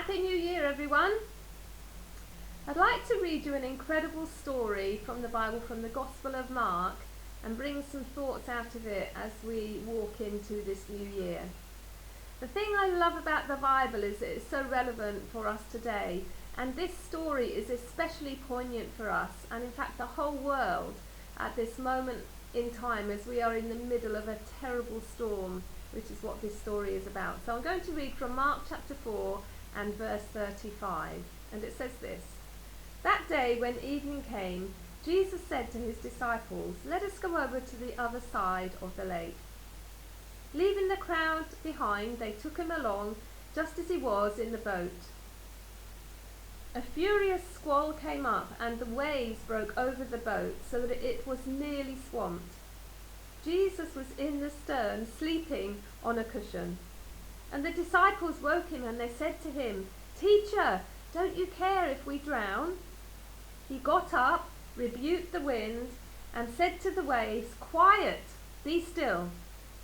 Happy New Year, everyone. I'd like to read you an incredible story from the Bible, from the Gospel of Mark, and bring some thoughts out of it as we walk into this new year. The thing I love about the Bible is that it's so relevant for us today, and this story is especially poignant for us, and in fact the whole world, at this moment in time as we are in the middle of a terrible storm, which is what this story is about. So I'm going to read from Mark chapter 4 and verse 35, and it says this: That day when evening came, Jesus said to his disciples, "Let us go over to the other side of the lake." Leaving the crowd behind, they took him along just as he was in the boat. A furious squall came up, and the waves broke over the boat so that it was nearly swamped. Jesus was in the stern, sleeping on a cushion. And the disciples woke him, and they said to him, "Teacher, don't you care if we drown?" He got up, rebuked the wind, and said to the waves, "Quiet, be still."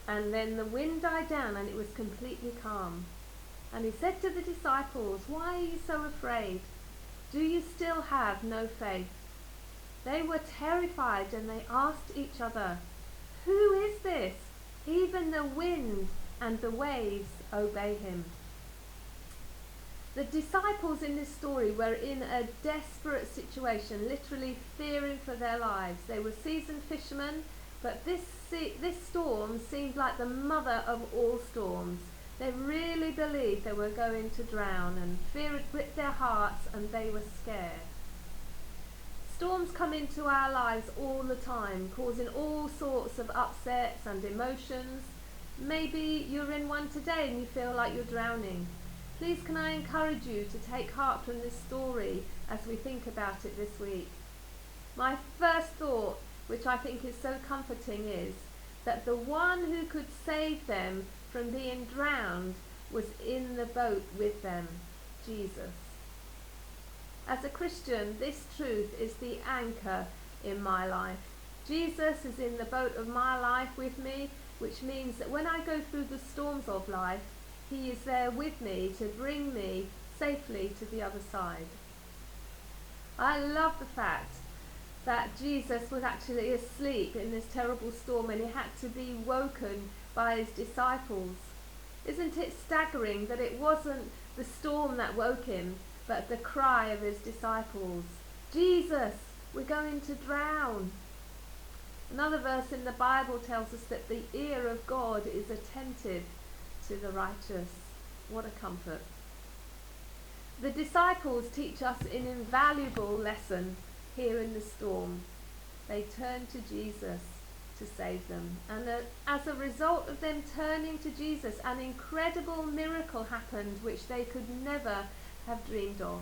And then the wind died down, and it was completely calm. And he said to the disciples, "Why are you so afraid? Do you still have no faith?" They were terrified, and they asked each other, "Who is this? Even the wind and the waves obey him." The disciples in this story were in a desperate situation, literally fearing for their lives. They were seasoned fishermen, but this storm seemed like the mother of all storms. They really believed they were going to drown, and fear had gripped their hearts, and they were scared. Storms come into our lives all the time, causing all sorts of upsets and emotions. Maybe you're in one today and you feel like you're drowning. Please can I encourage you to take heart from this story as we think about it this week. My first thought, which I think is so comforting, is that the one who could save them from being drowned was in the boat with them, Jesus. As a Christian, this truth is the anchor in my life. Jesus is in the boat of my life with me, which means that when I go through the storms of life, he is there with me to bring me safely to the other side. I love the fact that Jesus was actually asleep in this terrible storm, and he had to be woken by his disciples. Isn't it staggering that it wasn't the storm that woke him, but the cry of his disciples, "Jesus, we're going to drown." Another verse in the Bible tells us that the ear of God is attentive to the righteous. What a comfort. The disciples teach us an invaluable lesson here in the storm. They turned to Jesus to save them. And as a result of them turning to Jesus, an incredible miracle happened which they could never have dreamed of.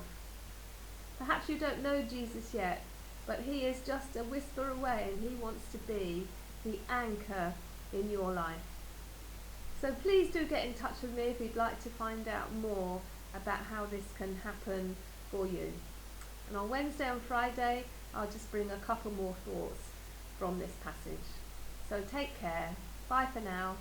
Perhaps you don't know Jesus yet, but he is just a whisper away, and he wants to be the anchor in your life. So please do get in touch with me if you'd like to find out more about how this can happen for you. And on Wednesday and Friday, I'll just bring a couple more thoughts from this passage. So take care. Bye for now.